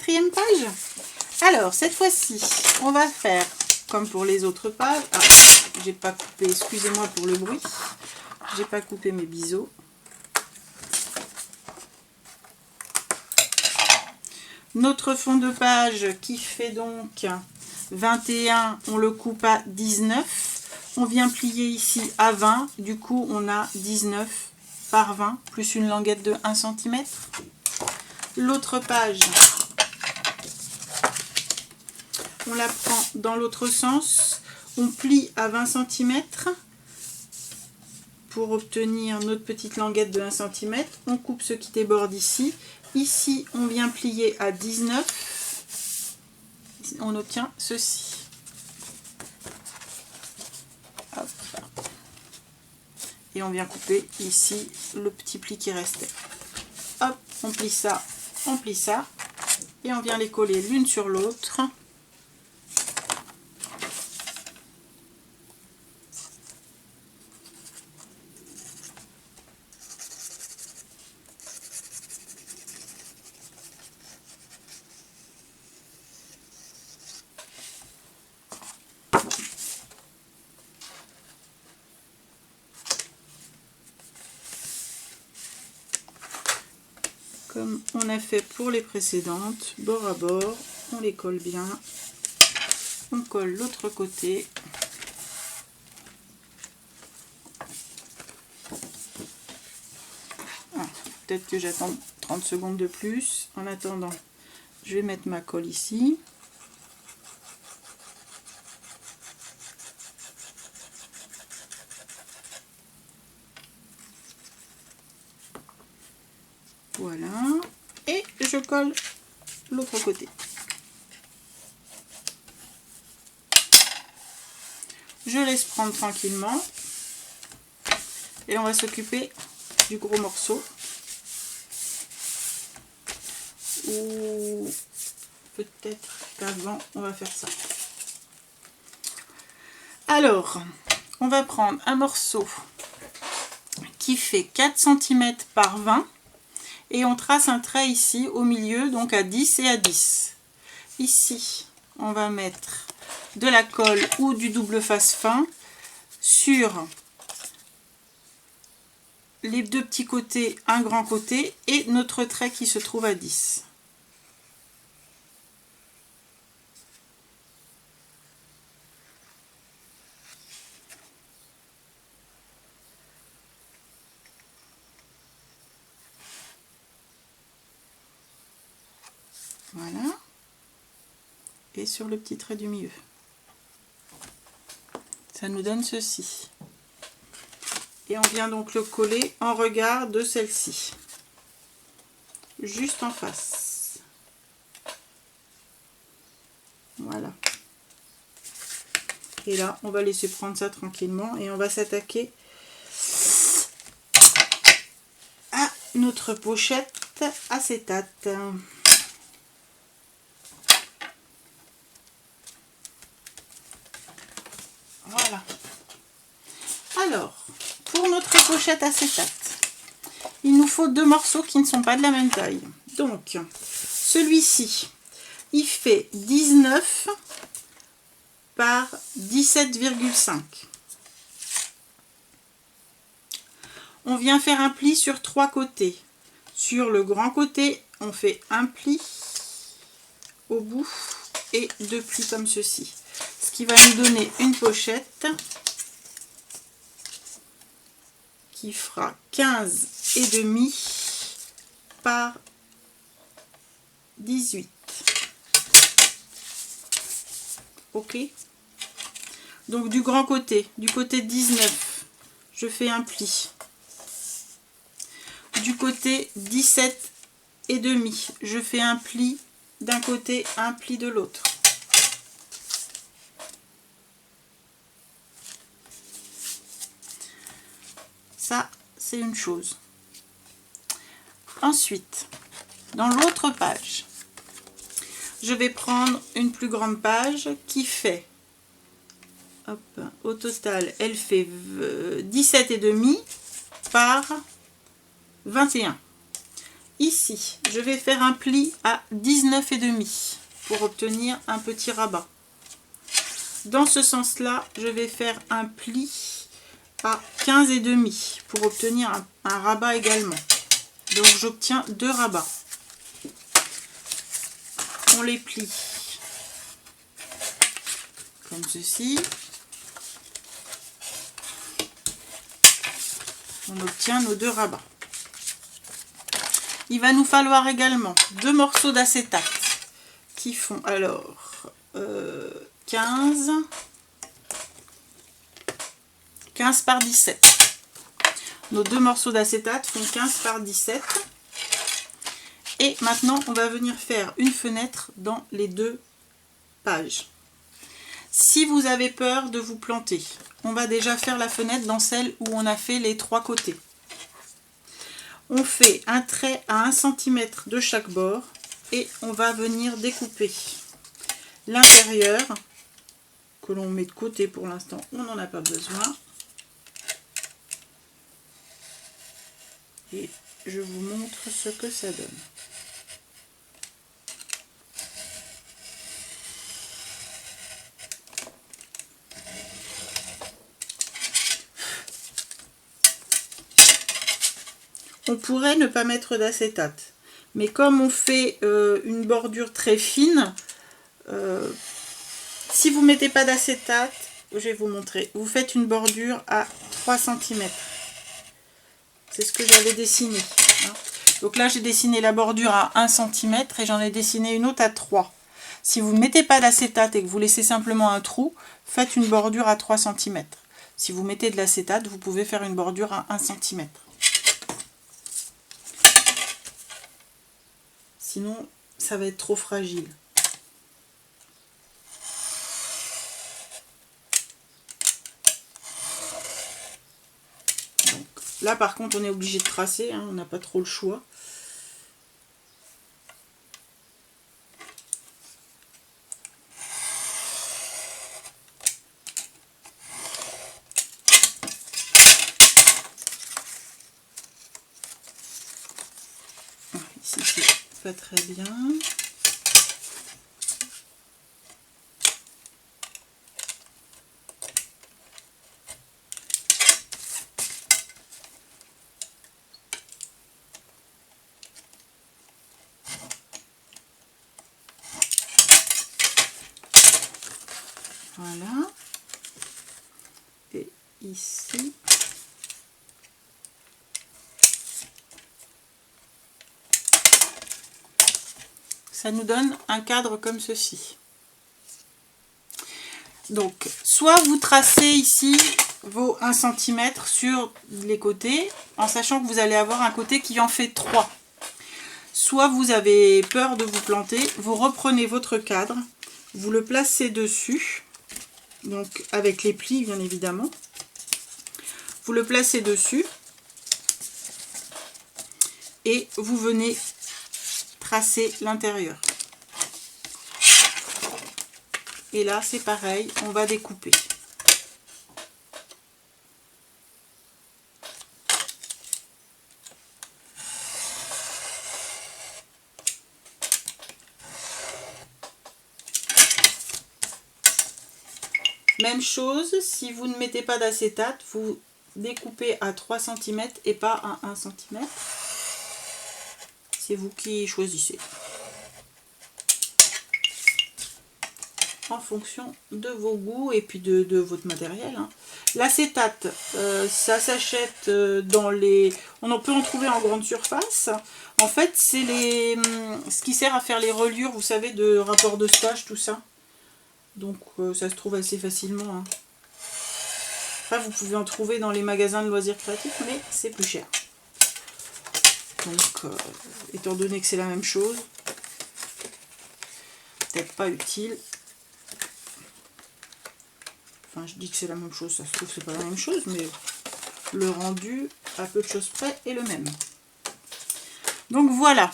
4e page. Alors, cette fois-ci, on va faire comme pour les autres pages. Ah, j'ai pas coupé, excusez-moi pour le bruit. J'ai pas coupé mes biseaux. Notre fond de page qui fait donc 21, on le coupe à 19. On vient plier ici à 20. Du coup, on a 19 par 20 plus une languette de 1 cm. L'autre page, on la prend dans l'autre sens. On plie à 20 cm pour obtenir notre petite languette de 1 cm. On coupe ce qui déborde ici. Ici, on vient plier à 19. On obtient ceci. Hop. Et on vient couper ici le petit pli qui restait. Hop, on plie ça, et on vient les coller l'une sur l'autre. Comme on a fait pour les précédentes, bord à bord, on les colle bien. On colle l'autre côté. Ah, peut-être que j'attends 30 secondes de plus. En attendant, je vais mettre ma colle ici. Voilà, et je colle l'autre côté. Je laisse prendre tranquillement et on va s'occuper du gros morceau. Ou peut-être qu'avant on va faire ça. Alors, on va prendre un morceau qui fait 4 cm par 20. Et on trace un trait ici au milieu, donc à 10 et à 10. Ici, on va mettre de la colle ou du double face fin sur les deux petits côtés, un grand côté, et notre trait qui se trouve à 10. Voilà, et sur le petit trait du milieu. Ça nous donne ceci. Et on vient donc le coller en regard de celle-ci. Juste en face. Voilà. Et là, on va laisser prendre ça tranquillement et on va s'attaquer à notre pochette acétate. Voilà. Alors, pour notre pochette acétate, il nous faut deux morceaux qui ne sont pas de la même taille. Donc, celui-ci, il fait 19 par 17,5. On vient faire un pli sur trois côtés. Sur le grand côté, on fait un pli au bout et deux plis comme ceci. Ce qui va nous donner une pochette qui fera 15,5 par 18. Ok. Donc du grand côté, du côté 19, je fais un pli. Du côté 17,5, je fais un pli d'un côté, un pli de l'autre. Ça, c'est une chose. Ensuite, dans l'autre page, je vais prendre une plus grande page qui fait, hop, au total, elle fait 17,5 par 21. ici, je vais faire un pli à 19,5 pour obtenir un petit rabat. Dans ce sens-là, je vais faire un pli à 15,5 pour obtenir un rabat également. Donc j'obtiens 2 rabats. On les plie comme ceci. On obtient nos 2 rabats. Il va nous falloir également 2 morceaux d'acétate qui font alors 15 par 17. Nos 2 morceaux d'acétate font 15 par 17. Et maintenant, on va venir faire une fenêtre dans les 2 pages. Si vous avez peur de vous planter, on va déjà faire la fenêtre dans celle où on a fait les 3 côtés. On fait un trait à 1 cm de chaque bord et on va venir découper l'intérieur que l'on met de côté pour l'instant, on n'en a pas besoin. Et je vous montre ce que ça donne. On pourrait ne pas mettre d'acétate, mais comme on fait une bordure très fine, si vous ne mettez pas d'acétate, je vais vous montrer, vous faites une bordure à 3 cm. C'est ce que j'avais dessiné. Hein. Donc là, j'ai dessiné la bordure à 1 cm et j'en ai dessiné une autre à 3. Si vous ne mettez pas d'acétate et que vous laissez simplement un trou, faites une bordure à 3 cm. Si vous mettez de l'acétate, vous pouvez faire une bordure à 1 cm. Sinon, ça va être trop fragile. Donc, là, par contre, on est obligé de tracer. Hein, on n'a pas trop le choix. Ici, c'est pas très bien. Voilà. Et ici. Ça nous donne un cadre comme ceci. Donc, soit vous tracez ici vos 1 cm sur les côtés, en sachant que vous allez avoir un côté qui en fait 3. Soit vous avez peur de vous planter, vous reprenez votre cadre, vous le placez dessus, donc avec les plis bien évidemment. Vous le placez dessus et vous venez tracer l'intérieur. Et là c'est pareil, on va découper. Même chose, si vous ne mettez pas d'acétate, vous découpez à 3 cm et pas à 1 cm. C'est vous qui choisissez. En fonction de vos goûts et puis de votre matériel. Hein. L'acétate, ça s'achète dans les... On peut en trouver en grande surface. En fait, c'est ce qui sert à faire les reliures, vous savez, de rapport de stage, tout ça. Donc ça se trouve assez facilement. Hein. Enfin, vous pouvez en trouver dans les magasins de loisirs créatifs, mais c'est plus cher. Donc, étant donné que c'est la même chose, peut-être pas utile. Enfin, je dis que c'est la même chose, ça se trouve que c'est pas la même chose, mais le rendu, à peu de choses près, est le même. Donc voilà.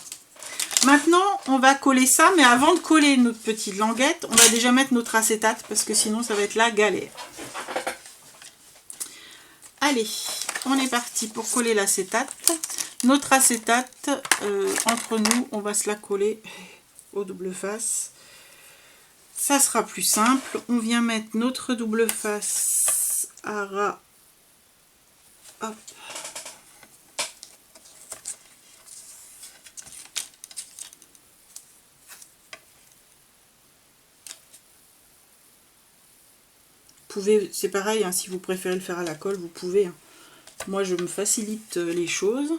Maintenant, on va coller ça, mais avant de coller notre petite languette, on va déjà mettre notre acétate, parce que sinon ça va être la galère. Allez, on est parti pour coller l'acétate. notre acétate, entre nous, on va se la coller au double face. Ça sera plus simple. On vient mettre notre double face à ras. Hop. Pouvez, c'est pareil, hein, si vous préférez le faire à la colle, vous pouvez. Hein. Moi, je me facilite les choses.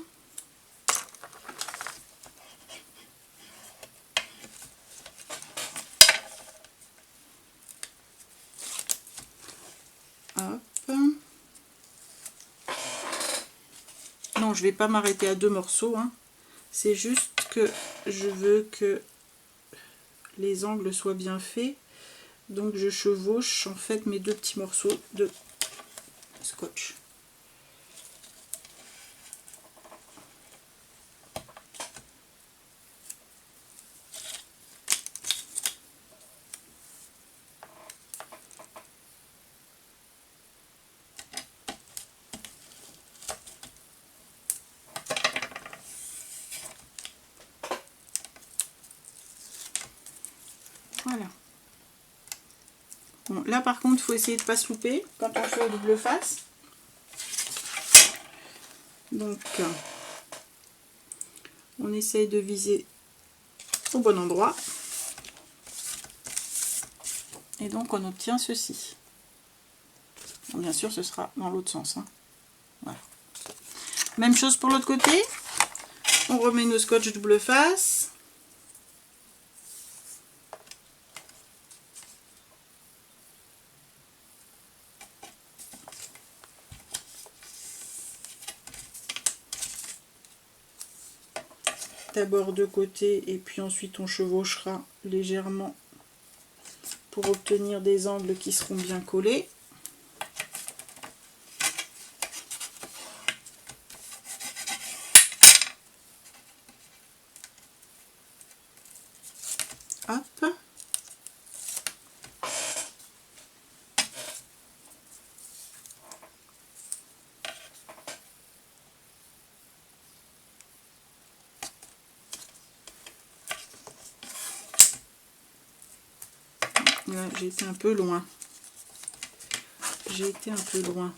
Hop. Non, je vais pas m'arrêter à 2 morceaux. Hein. C'est juste que je veux que les angles soient bien faits. Donc je chevauche en fait mes 2 petits morceaux de scotch. Voilà. Bon, là par contre, il faut essayer de ne pas se louper quand on fait au double face. Donc, on essaye de viser au bon endroit. Et donc, on obtient ceci. Bon, bien sûr, ce sera dans l'autre sens. Hein. Voilà. Même chose pour l'autre côté. On remet nos scotch double face. D'abord de côté et puis ensuite on chevauchera légèrement pour obtenir des angles qui seront bien collés. Hop. Là, j'ai été un peu loin. J'ai été un peu loin.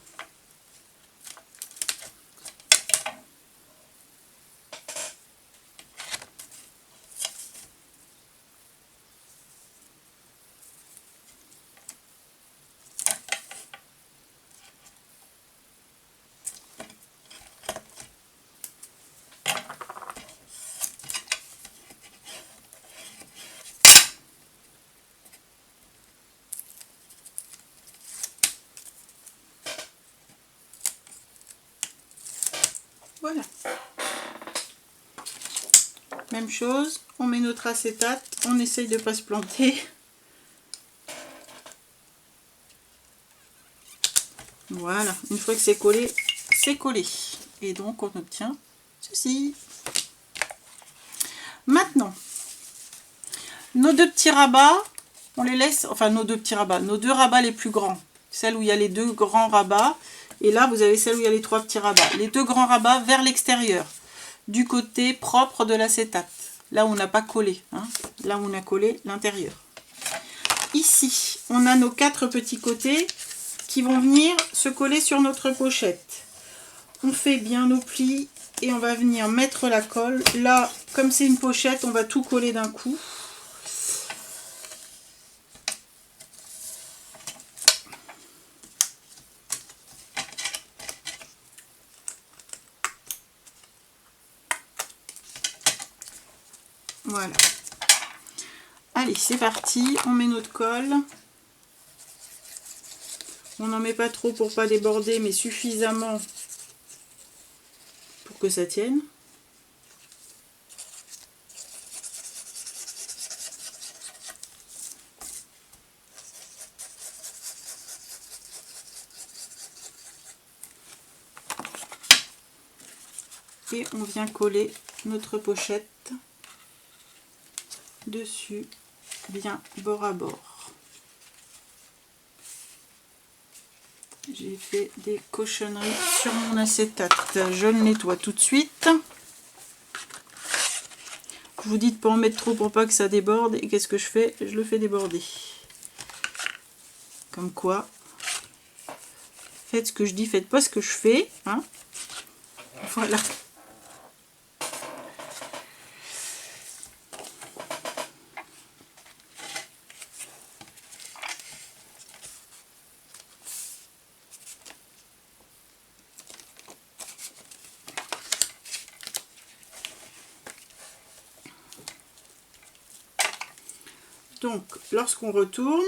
Voilà. Même chose, on met notre acétate, on essaye de ne pas se planter. Voilà, une fois que c'est collé, c'est collé. Et donc on obtient ceci. Maintenant, nos 2 petits rabats, on les laisse, enfin nos 2 petits rabats, nos 2 rabats les plus grands. Celle où il y a les 2 grands rabats. Et là, vous avez celle où il y a les 3 petits rabats. Les 2 grands rabats vers l'extérieur, du côté propre de l'acétate. Là où on n'a pas collé, hein, là où on a collé l'intérieur. Ici, on a nos 4 petits côtés qui vont venir se coller sur notre pochette. On fait bien nos plis et on va venir mettre la colle. Là, comme c'est une pochette, on va tout coller d'un coup. Voilà. Allez, c'est parti. On met notre colle. On n'en met pas trop pour pas déborder, mais suffisamment pour que ça tienne. Et on vient coller notre pochette dessus, bien bord à bord. J'ai fait des cochonneries sur mon acétate. Je le nettoie tout de suite. Je vous dis de ne pas en mettre trop pour pas que ça déborde. Et qu'est-ce que je fais? Je le fais déborder. Comme quoi, faites ce que je dis, faites pas ce que je fais. Hein, voilà. Donc, lorsqu'on retourne,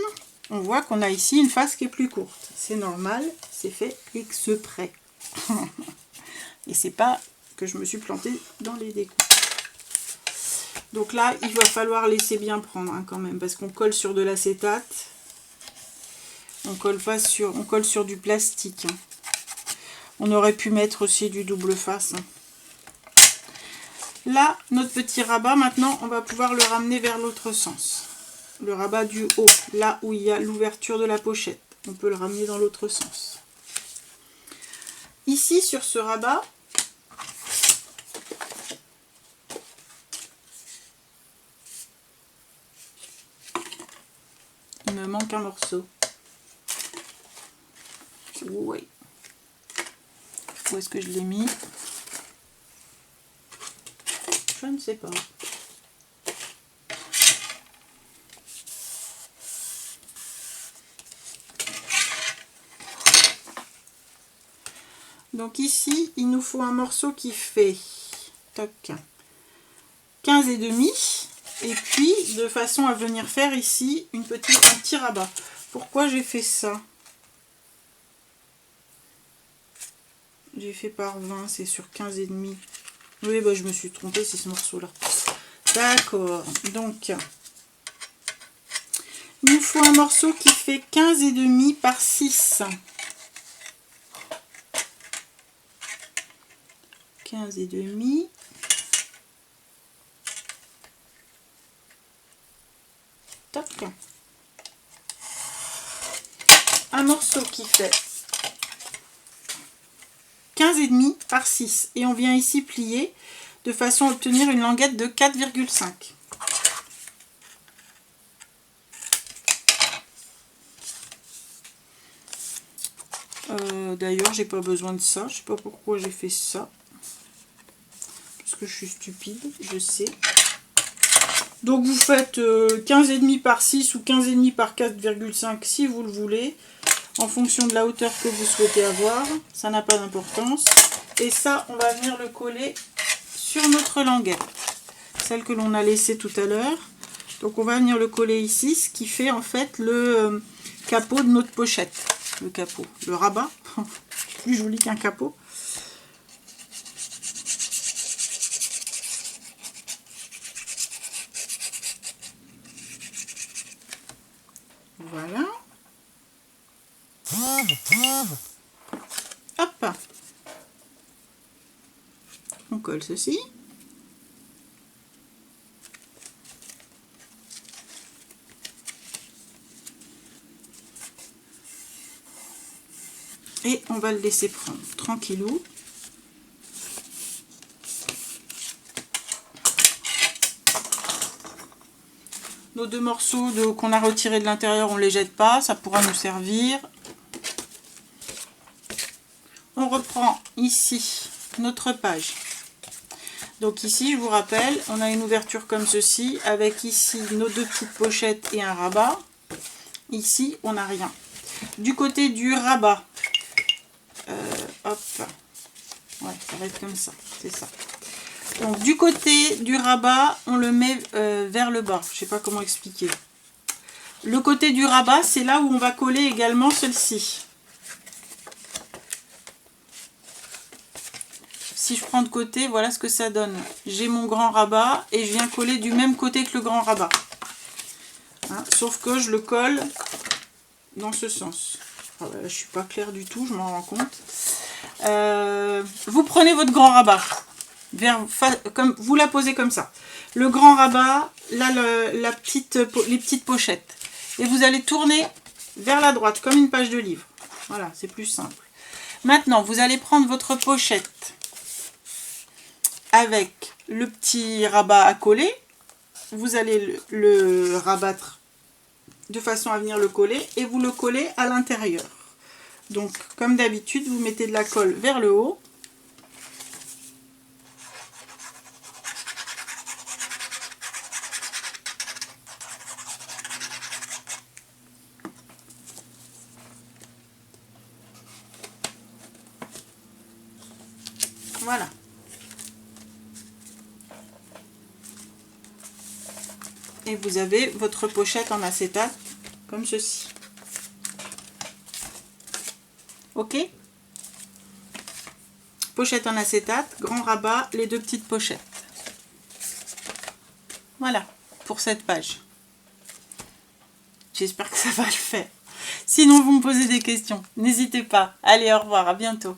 on voit qu'on a ici une face qui est plus courte. C'est normal, c'est fait exprès. Et c'est pas que je me suis plantée dans les découpes. Donc là, il va falloir laisser bien prendre hein, quand même, parce qu'on colle sur de l'acétate. On colle sur du plastique. Hein. On aurait pu mettre aussi du double face. Hein. Là, notre petit rabat, maintenant, on va pouvoir le ramener vers l'autre sens. Le rabat du haut, là où il y a l'ouverture de la pochette. On peut le ramener dans l'autre sens. Ici, sur ce rabat, il me manque un morceau. Oui. Où est-ce que je l'ai mis? Je ne sais pas. Donc ici, il nous faut un morceau qui fait toc, 15,5 et puis de façon à venir faire ici un petit rabat. Pourquoi j'ai fait ça? J'ai fait par 20, c'est sur 15,5. Oui, bah, je me suis trompée, c'est ce morceau-là. D'accord, donc il nous faut un morceau qui fait 15,5 par 6. 15,5. Toc. Un morceau qui fait 15,5 par 6. Et on vient ici plier de façon à obtenir une languette de 4,5. D'ailleurs, j'ai pas besoin de ça. Je sais pas pourquoi j'ai fait ça. Parce que je suis stupide, je sais. Donc vous faites 15,5 par 6 ou 15,5 par 4,5 si vous le voulez. En fonction de la hauteur que vous souhaitez avoir. Ça n'a pas d'importance. Et ça, on va venir le coller sur notre languette. Celle que l'on a laissée tout à l'heure. Donc on va venir le coller ici. Ce qui fait en fait le capot de notre pochette. Le capot, le rabat. Plus joli qu'un capot. Voilà. Hop. On colle ceci. Et on va le laisser prendre tranquillou. Nos deux morceaux qu'on a retirés de l'intérieur, on ne les jette pas, ça pourra nous servir. On reprend ici notre page. Donc ici, je vous rappelle, on a une ouverture comme ceci, avec ici nos deux petites pochettes et un rabat. Ici, on n'a rien. Du côté du rabat, hop, ouais, ça va être comme ça, c'est ça. Donc du côté du rabat, on le met vers le bas. Je ne sais pas comment expliquer. Le côté du rabat, c'est là où on va coller également celle-ci. Si je prends de côté, voilà ce que ça donne. J'ai mon grand rabat et je viens coller du même côté que le grand rabat. Hein, sauf que je le colle dans ce sens. Ah ben, je ne suis pas claire du tout, je m'en rends compte. Vous prenez votre grand rabat. Comme vous la posez comme ça. Le grand rabat, là les petites pochettes. Et vous allez tourner vers la droite, comme une page de livre. Voilà, c'est plus simple. Maintenant, vous allez prendre votre pochette avec le petit rabat à coller. Vous allez le rabattre de façon à venir le coller et vous le collez à l'intérieur. Donc, comme d'habitude, vous mettez de la colle vers le haut. Voilà. Et vous avez votre pochette en acétate, comme ceci. Ok? Pochette en acétate, grand rabat, les deux petites pochettes. Voilà, pour cette page. J'espère que ça va le faire. Sinon, vous me posez des questions. N'hésitez pas. Allez, au revoir, à bientôt.